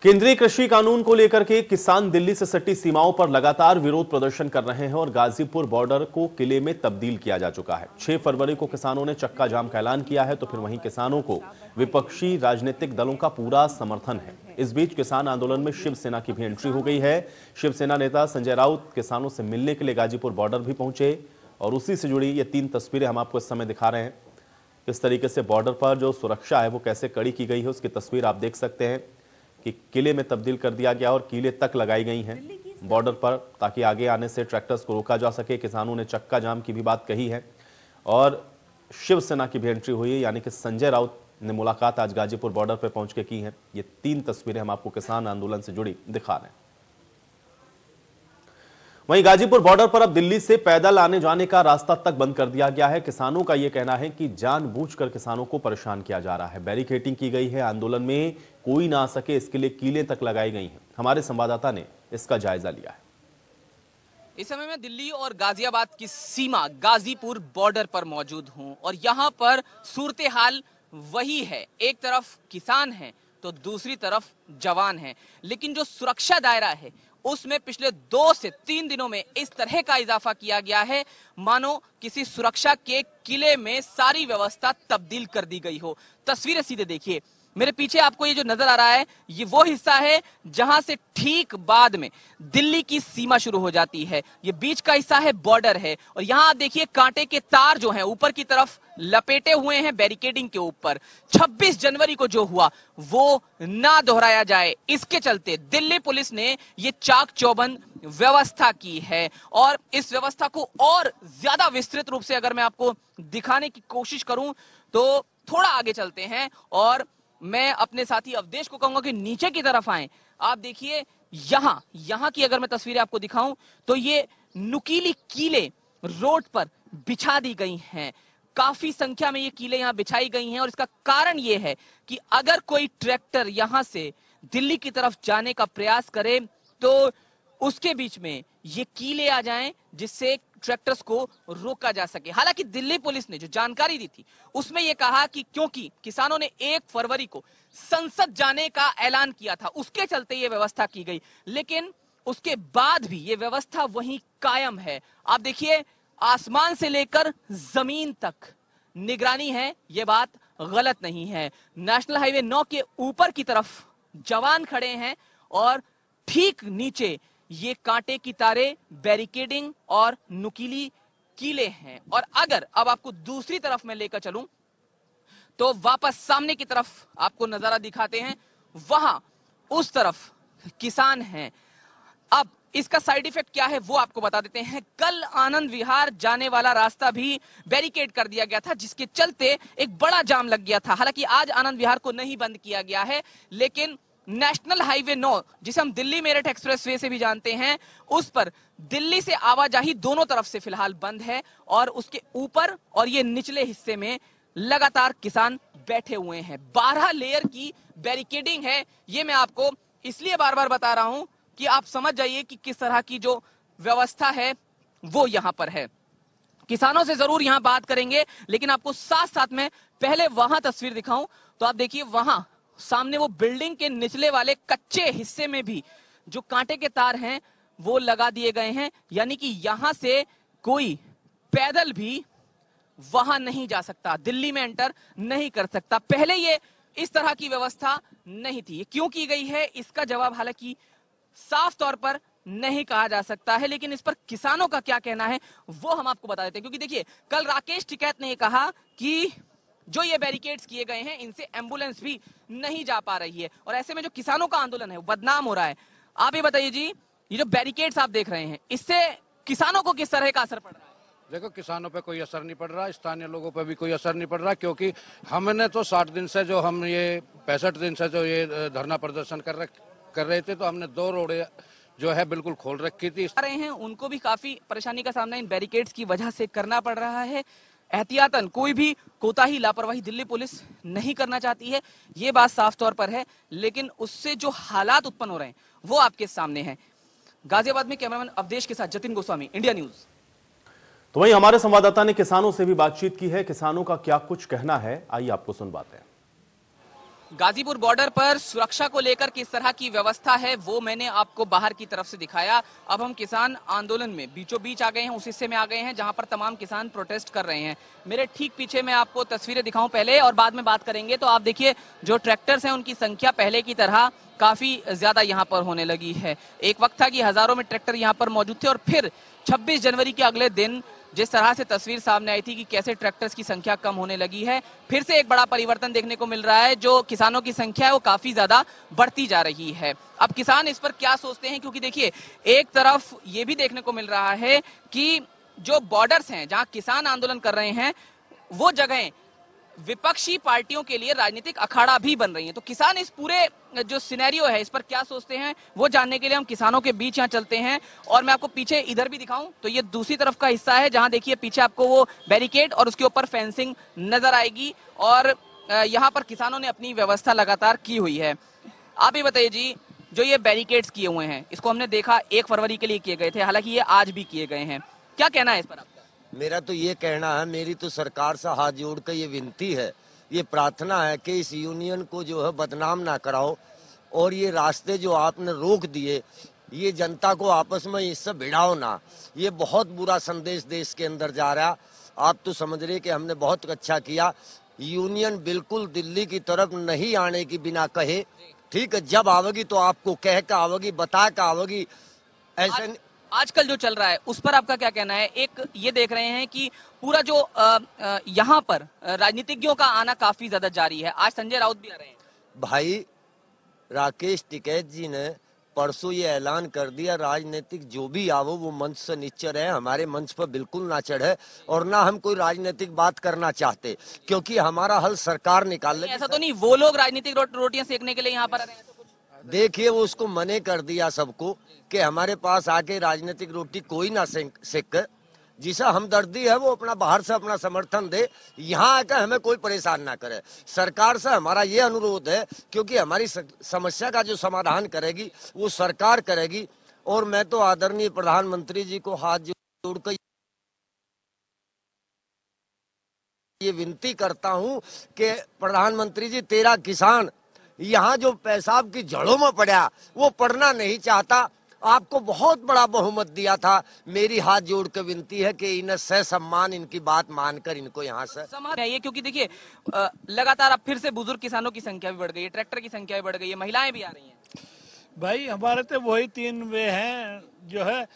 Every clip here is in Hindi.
केंद्रीय कृषि कानून को लेकर के किसान दिल्ली से सटी सीमाओं पर लगातार विरोध प्रदर्शन कर रहे हैं और गाजीपुर बॉर्डर को किले में तब्दील किया जा चुका है। 6 फरवरी को किसानों ने चक्का जाम का ऐलान किया है, तो फिर वहीं किसानों को विपक्षी राजनीतिक दलों का पूरा समर्थन है। इस बीच किसान आंदोलन में शिवसेना की भी एंट्री हो गई है। शिवसेना नेता संजय राउत किसानों से मिलने के लिए गाजीपुर बॉर्डर भी पहुंचे और उसी से जुड़ी ये 3 तस्वीरें हम आपको इस समय दिखा रहे हैं। किस तरीके से बॉर्डर पर जो सुरक्षा है वो कैसे कड़ी की गई है, उसकी तस्वीर आप देख सकते हैं कि किले में तब्दील कर दिया गया और कीले तक लगाई गई हैं बॉर्डर पर, ताकि आगे आने से ट्रैक्टर्स को रोका जा सके। किसानों ने चक्का जाम की भी बात कही है और शिवसेना की भी एंट्री हुई है, यानी कि संजय राउत ने मुलाकात आज गाजीपुर बॉर्डर पर पहुंच के की है। ये 3 तस्वीरें हम आपको किसान आंदोलन से जुड़ी दिखा रहे हैं। वहीं गाजीपुर बॉर्डर पर अब दिल्ली से पैदल आने जाने का रास्ता तक बंद कर दिया गया है। किसानों का यह कहना है कि जानबूझकर किसानों को परेशान किया जा रहा है। बैरिकेडिंग की गई है, आंदोलन में कोई ना आ सके इसके लिए कीलें तक लगाई गई हैं। हमारे संवाददाता ने इसका जायजा लिया है। इस समय मैं दिल्ली और गाजियाबाद की सीमा गाजीपुर बॉर्डर पर मौजूद हूं और यहां पर सूरत हाल वही है। एक तरफ किसान हैं तो दूसरी तरफ जवान हैं, लेकिन जो सुरक्षा दायरा है उसमें पिछले 2 से 3 दिनों में इस तरह का इजाफा किया गया है मानो किसी सुरक्षा के किले में सारी व्यवस्था तब्दील कर दी गई हो। तस्वीरें सीधे देखिए, मेरे पीछे आपको ये जो नजर आ रहा है ये वो हिस्सा है जहां से ठीक बाद में दिल्ली की सीमा शुरू हो जाती है। ये बीच का हिस्सा है, बॉर्डर है और यहां आप देखिए कांटे के तार जो हैं ऊपर की तरफ लपेटे हुए हैं बैरिकेडिंग के ऊपर। 26 जनवरी को जो हुआ वो ना दोहराया जाए, इसके चलते दिल्ली पुलिस ने ये चाक चौबंद व्यवस्था की है। और इस व्यवस्था को और ज्यादा विस्तृत रूप से अगर मैं आपको दिखाने की कोशिश करूं तो थोड़ा आगे चलते हैं और मैं अपने साथी अवधेश को कहूंगा कि नीचे की तरफ आए। आप देखिए यहां की अगर मैं तस्वीरें आपको दिखाऊं तो ये नुकीली कीले रोड पर बिछा दी गई हैं। काफी संख्या में ये कीले यहां बिछाई गई हैं और इसका कारण ये है कि अगर कोई ट्रैक्टर यहां से दिल्ली की तरफ जाने का प्रयास करे तो उसके बीच में ये कीले आ जाएं जिससे ट्रैक्टर्स को रोका जा सके। हालांकि दिल्ली पुलिस ने जो जानकारी दी थी उसमें यह कहा कि क्योंकि किसानों ने 1 फरवरी को संसद जाने का ऐलान किया था उसके चलते ये व्यवस्था की गई, लेकिन उसके बाद भी ये व्यवस्था वहीं कायम है। आप देखिए आसमान से लेकर जमीन तक निगरानी है, ये बात गलत नहीं है। नेशनल हाईवे 9 के ऊपर की तरफ जवान खड़े हैं और ठीक नीचे ये कांटे की तारे, बैरिकेडिंग और नुकीली कीले हैं। और अगर अब आपको दूसरी तरफ मैं लेकर चलूं तो वापस सामने की तरफ आपको नजारा दिखाते हैं, वहां उस तरफ किसान हैं। अब इसका साइड इफेक्ट क्या है वो आपको बता देते हैं। कल आनंद विहार जाने वाला रास्ता भी बैरिकेड कर दिया गया था जिसके चलते एक बड़ा जाम लग गया था। हालांकि आज आनंद विहार को नहीं बंद किया गया है, लेकिन नेशनल हाईवे 9 जिसे हम दिल्ली मेरठ एक्सप्रेसवे से भी जानते हैं उस पर दिल्ली से आवाजाही दोनों तरफ से फिलहाल बंद है और उसके ऊपर और ये निचले हिस्से में लगातार किसान बैठे हुए हैं। 12 लेयर की बैरिकेडिंग है। ये मैं आपको इसलिए बार बार बता रहा हूं कि आप समझ जाइए कि किस तरह की जो व्यवस्था है वो यहां पर है। किसानों से जरूर यहां बात करेंगे, लेकिन आपको साथ साथ में पहले वहां तस्वीर दिखाऊं तो आप देखिए वहां सामने वो बिल्डिंग के निचले वाले कच्चे हिस्से में भी जो कांटे के तार हैं वो लगा दिए गए हैं, यानी कि यहां से कोई पैदल भी वहां नहीं जा सकता, दिल्ली में एंटर नहीं कर सकता। पहले ये इस तरह की व्यवस्था नहीं थी। ये क्यों की गई है इसका जवाब हालांकि साफ तौर पर नहीं कहा जा सकता है, लेकिन इस पर किसानों का क्या कहना है वो हम आपको बता देते हैं। क्योंकि देखिए कल राकेश टिकैत ने कहा कि जो ये बैरिकेड्स किए गए हैं इनसे एम्बुलेंस भी नहीं जा पा रही है और ऐसे में जो किसानों का आंदोलन है वो बदनाम हो रहा है। आप ये बताइए जी, ये जो बैरिकेड्स आप देख रहे हैं इससे किसानों को किस तरह का असर पड़ रहा है? देखो, किसानों पे कोई असर नहीं पड़ रहा, स्थानीय लोगों पे भी कोई असर नहीं पड़ रहा, क्योंकि हमने तो 60 दिन से जो हम ये 65 दिन से जो ये धरना प्रदर्शन कर रहे थे तो हमने 2 रोडें जो है बिल्कुल खोल रखी थी। रहे हैं उनको भी काफी परेशानी का सामना इन बैरिकेड्स की वजह से करना पड़ रहा है। एहतियातन कोई भी कोताही लापरवाही दिल्ली पुलिस नहीं करना चाहती है, ये बात साफ तौर पर है, लेकिन उससे जो हालात उत्पन्न हो रहे हैं वो आपके सामने हैं। गाजियाबाद में कैमरामैन अवधेश के साथ जतिन गोस्वामी, इंडिया न्यूज। तो वहीं हमारे संवाददाता ने किसानों से भी बातचीत की है। किसानों का क्या कुछ कहना है, आइए आपको सुनवाते हैं। गाजीपुर बॉर्डर पर सुरक्षा को लेकर किस तरह की व्यवस्था है वो मैंने आपको बाहर की तरफ से दिखाया। अब हम किसान आंदोलन में बीचों बीच आ गए हैं, उस हिस्से में आ गए हैं जहां पर तमाम किसान प्रोटेस्ट कर रहे हैं। मेरे ठीक पीछे मैं आपको तस्वीरें दिखाऊं पहले और बाद में बात करेंगे। तो आप देखिए जो ट्रैक्टर्स हैं उनकी संख्या पहले की तरह काफी ज्यादा यहाँ पर होने लगी है। एक वक्त था कि हजारों में ट्रैक्टर यहाँ पर मौजूद थे और फिर 26 जनवरी के अगले दिन जिस तरह से तस्वीर सामने आई थी कि कैसे ट्रैक्टर्स की संख्या कम होने लगी है, फिर से एक बड़ा परिवर्तन देखने को मिल रहा है। जो किसानों की संख्या है वो काफी ज्यादा बढ़ती जा रही है। अब किसान इस पर क्या सोचते हैं, क्योंकि देखिए एक तरफ ये भी देखने को मिल रहा है कि जो बॉर्डर्स हैं जहां किसान आंदोलन कर रहे हैं वो जगहें विपक्षी पार्टियों के लिए राजनीतिक अखाड़ा भी बन रही है। तो किसान इस पूरे जो सिनेरियो है इस पर क्या सोचते हैं वो जानने के लिए हम किसानों के बीच यहाँ चलते हैं। और मैं आपको पीछे इधर भी दिखाऊं तो ये दूसरी तरफ का हिस्सा है जहां देखिए पीछे आपको वो बैरिकेड और उसके ऊपर फेंसिंग नजर आएगी और यहाँ पर किसानों ने अपनी व्यवस्था लगातार की हुई है। आप ये बताइए जी, जो ये बैरिकेड्स किए हुए हैं इसको हमने देखा 1 फरवरी के लिए किए गए थे, हालांकि ये आज भी किए गए हैं, क्या कहना है इस पर आपका? मेरा तो ये कहना है, मेरी तो सरकार से हाथ जोड़ कर ये विनती है, ये प्रार्थना है कि इस यूनियन को जो है बदनाम ना कराओ और ये रास्ते जो आपने रोक दिए ये जनता को आपस में इससे भिड़ाओ ना। ये बहुत बुरा संदेश देश के अंदर जा रहा। आप तो समझ रहे कि हमने बहुत अच्छा किया। यूनियन बिल्कुल दिल्ली की तरफ नहीं आने की बिना कहे, ठीक है, जब आवेगी तो आपको कह के आवेगी, बता के आवेगी। ऐसे आजकल जो चल रहा है उस पर आपका क्या कहना है? एक ये देख रहे हैं कि पूरा जो यहाँ पर राजनीतिज्ञों का आना काफी ज्यादा जारी है। आज संजय राउत भी आ रहे हैं। भाई राकेश टिकैत जी ने परसों ये ऐलान कर दिया, राजनीतिक जो भी आवो वो मंच से नीचे रहे, हमारे मंच पर बिल्कुल ना चढ़े और ना हम कोई राजनीतिक बात करना चाहते, क्योंकि हमारा हल सरकार निकाल ले। ऐसा तो नहीं वो लोग राजनीतिक रोटियां सेकने के लिए यहाँ पर आ रहे हैं? देखिए वो उसको मने कर दिया सबको कि हमारे पास आके राजनीतिक रोटी कोई ना सेक, जिसे हमदर्दी है वो अपना बाहर से अपना समर्थन दे, यहाँ आकर हमें कोई परेशान ना करे। सरकार से हमारा ये अनुरोध है, क्योंकि हमारी समस्या का जो समाधान करेगी वो सरकार करेगी। और मैं तो आदरणीय प्रधानमंत्री जी को हाथ जोड़कर ये विनती करता हूँ कि प्रधानमंत्री जी, तेरा किसान यहाँ जो पेशाब की जड़ों में पड़ा वो पढ़ना नहीं चाहता, आपको बहुत बड़ा बहुमत दिया था। मेरी हाथ जोड़ के विनती है कि इन्हें सह सम्मान इनकी बात मानकर इनको यहाँ से है, क्योंकि देखिए लगातार अब फिर से बुजुर्ग किसानों की संख्या भी बढ़ गई है, ट्रैक्टर की संख्या भी बढ़ गई है, महिलाएं भी आ रही हैं। भाई हमारे तो वही 3 वे हैं जो है,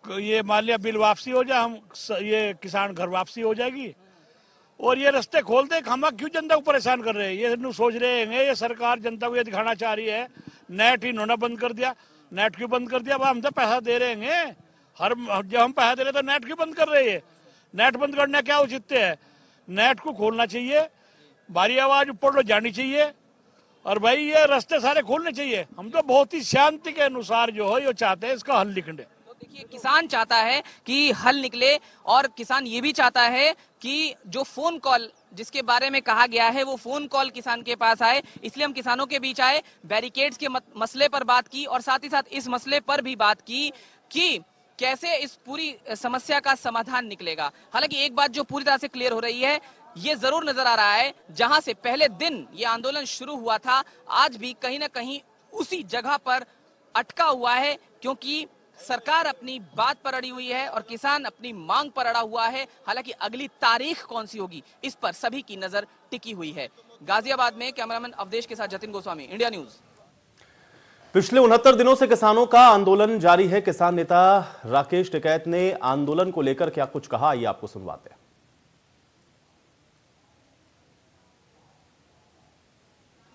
ये मान लिया बिल वापसी हो जाए, हम ये किसान घर वापसी हो जाएगी और ये रास्ते खोल दे। हम क्यों जनता को परेशान कर रहे हैं? ये सोच रहे हैं ये सरकार जनता को ये दिखाना चाह रही है। नेट इन्होंने बंद कर दिया, नेट क्यों बंद कर दिया? हम तो पैसा दे रहे हैं, जब हम पैसा दे रहे तो नेट क्यों बंद कर रहे हैं? नेट बंद करने क्या उचित है? नेट को खोलना चाहिए, भारी आवाज ऊपर जानी चाहिए और भाई ये रास्ते सारे खोलने चाहिए। हम तो बहुत ही शांति के अनुसार जो है ये चाहते हैं इसका हल निकले। देखिए किसान चाहता है कि हल निकले और किसान ये भी चाहता है कि जो फोन कॉल जिसके बारे में कहा गया है वो फोन कॉल किसान के पास आए, इसलिए हम किसानों के बीच आए, बैरिकेड्स के मसले पर बात की और साथ ही साथ इस मसले पर भी बात की कि कैसे इस पूरी समस्या का समाधान निकलेगा। हालांकि एक बात जो पूरी तरह से क्लियर हो रही है, ये जरूर नजर आ रहा है जहां से पहले दिन ये आंदोलन शुरू हुआ था आज भी कहीं ना कहीं उसी जगह पर अटका हुआ है, क्योंकि सरकार अपनी बात पर अड़ी हुई है और किसान अपनी मांग पर अड़ा हुआ है। हालांकि अगली तारीख कौन सी होगी इस पर सभी की नजर टिकी हुई है। गाजियाबाद में कैमरामैन अवधेश के साथ जतिन गोस्वामी, इंडिया न्यूज। पिछले 69 दिनों से किसानों का आंदोलन जारी है। किसान नेता राकेश टिकैत ने आंदोलन को लेकर क्या कुछ कहा, ये आपको सुनवाते हैं।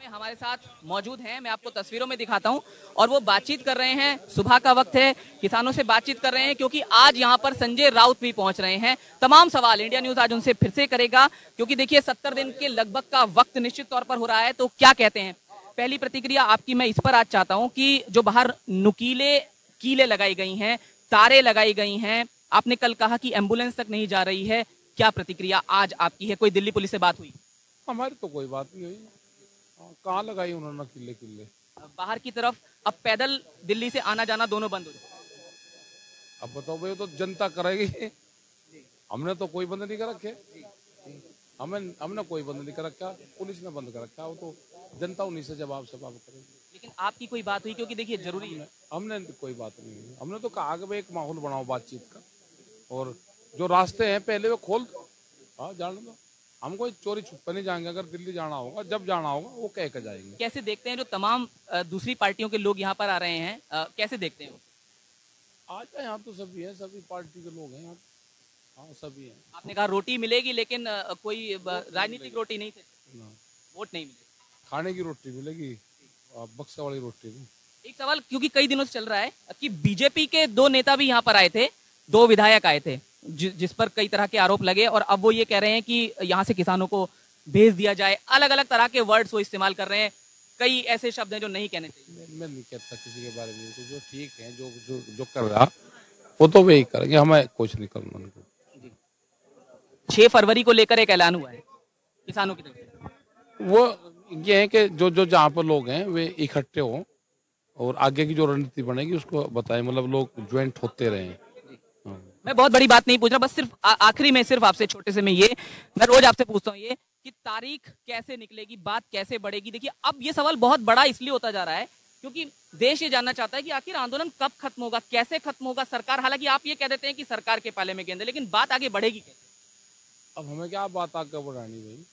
हमारे साथ मौजूद हैं, मैं आपको तस्वीरों में दिखाता हूं और वो बातचीत कर रहे हैं। सुबह का वक्त है, किसानों से बातचीत कर रहे हैं क्योंकि आज यहां पर संजय राउत भी पहुंच रहे हैं। तमाम सवाल इंडिया न्यूज आज उनसे फिर से करेगा, क्योंकि देखिए 70 दिन के लगभग का वक्त निश्चित तौर पर हो रहा है। तो क्या कहते हैं, पहली प्रतिक्रिया आपकी मैं इस पर आज चाहता हूँ कि जो बाहर नुकीले कीले लगाई गई हैं, तारे लगाई गई हैं, आपने कल कहा कि एम्बुलेंस तक नहीं जा रही है, क्या प्रतिक्रिया आज आपकी है? कोई दिल्ली पुलिस से बात हुई? हमारी तो कोई बात नहीं हुई। कहाँ लगाई उन्होंने किले किले? बाहर की तरफ अब पैदल दिल्ली से आना जाना दोनों बंद हो जाए। अब बताओ भाई, तो जनता करेगी, हमने तो कोई बंद नहीं कर रखे। हमने कोई बंद नहीं कर रखा, पुलिस ने बंद कर रखा। वो तो जनता उन्हीं से जवाब करेगी। लेकिन आपकी कोई बात हुई, क्योंकि देखिए जरूरी है। हमने कोई बात नहीं है, हमने तो कहा कि भाई एक माहौल बनाओ बातचीत का, और जो रास्ते हैं पहले वो खोल दो। हाँ, जाने दो, हम कोई चोरी छुपे नहीं जाएंगे। अगर दिल्ली जाना होगा, जब जाना होगा वो कह के जाएंगे। कैसे देखते हैं जो तमाम दूसरी पार्टियों के लोग यहाँ पर आ रहे हैं, कैसे देखते हैं वो? आज यहाँ तो सभी है, सभी पार्टी के लोग हैं यहाँ। हाँ, सभी हैं। आपने कहा रोटी मिलेगी, लेकिन कोई राजनीतिक रोटी नहीं थे, वोट नहीं मिले। खाने की रोटी मिलेगी, बक्सा वाली रोटी नहीं। एक सवाल, क्योंकि कई दिनों से चल रहा है कि बीजेपी के 2 नेता भी यहाँ पर आए थे, 2 विधायक आए थे, जिस पर कई तरह के आरोप लगे, और अब वो ये कह रहे हैं कि यहाँ से किसानों को भेज दिया जाए। अलग अलग तरह के वर्ड्स वो इस्तेमाल कर रहे हैं, कई ऐसे शब्द हैं जो नहीं कहने चाहिए। मैं नहीं कहता किसी के बारे में, तो जो ठीक है, जो जो जो कर रहा वो तो वही करेंगे, हमें कुछ नहीं करना उनको। 6 फरवरी को लेकर एक ऐलान हुआ है किसानों की तरफ से। वो ये है कि जो जो जहाँ पर लोग हैं वे इकट्ठे हों, और आगे की जो रणनीति बनेगी उसको बताएं, मतलब लोग ज्वाइंट होते रहें। मैं बहुत बड़ी बात नहीं पूछ रहा, बस सिर्फ आखिरी में सिर्फ आपसे छोटे से मैं रोज आपसे पूछता हूँ ये कि तारीख कैसे निकलेगी, बात कैसे बढ़ेगी। देखिए अब ये सवाल बहुत बड़ा इसलिए होता जा रहा है क्योंकि देश ये जानना चाहता है कि आखिर आंदोलन कब खत्म होगा, कैसे खत्म होगा। सरकार, हालांकि आप ये कह देते हैं कि सरकार के पाले में गेंद है, लेकिन बात आगे बढ़ेगी कैसे? अब हमें क्या बात आगे बढ़ानी भाई,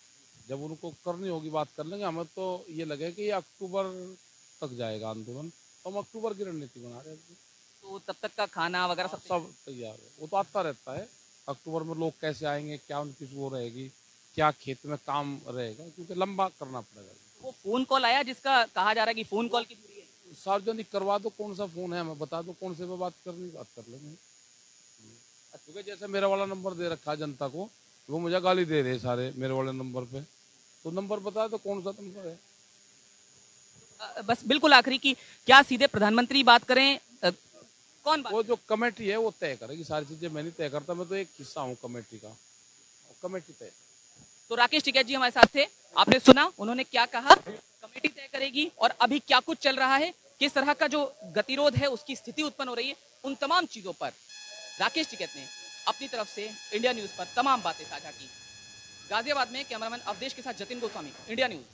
जब उनको करनी होगी बात कर लेंगे। हमें तो ये लगे कि अक्टूबर तक जाएगा आंदोलन, तो हम अक्टूबर की रणनीति बना रहे हैं। तो तब तक का खाना वगैरह सब तैयार है, वो तो आता रहता है। अक्टूबर में लोग कैसे आएंगे, क्या उनकी वो रहेगी, क्या खेत में काम रहेगा, क्योंकि लंबा करना पड़ेगा। वो फोन कॉल आया जिसका कहा जा रहा है कि फोन कॉल की दूरी है, सार्वजनिक करवा दो, कौन सा फोन है हमें बता दो, कौन से पे बात करनी, बात कर लेंगे। क्योंकि जैसे मेरा वाला नंबर दे रखा है जनता को, वो मुझे गाली दे रहे सारे मेरे वाले नंबर पे, तो नंबर बता दो कौन सा नंबर है। बस बिल्कुल आखिरी की, क्या सीधे प्रधानमंत्री बात करें, कौन बात? वो जो कमेटी है वो तय करेगी सारी चीजें, मैं नहीं तय करता, मैं तो एक हिस्सा हूँ कमेटी का, कमेटी तय। तो राकेश टिकैत जी हमारे साथ थे, आपने सुना उन्होंने क्या कहा, कमेटी तय करेगी और अभी क्या कुछ चल रहा है, किस तरह का जो गतिरोध है उसकी स्थिति उत्पन्न हो रही है, उन तमाम चीजों पर राकेश टिकैत ने अपनी तरफ से इंडिया न्यूज पर तमाम बातें साझा की। गाजियाबाद में कैमरामैन अवधेश के साथ जतिन गोस्वामी, इंडिया न्यूज।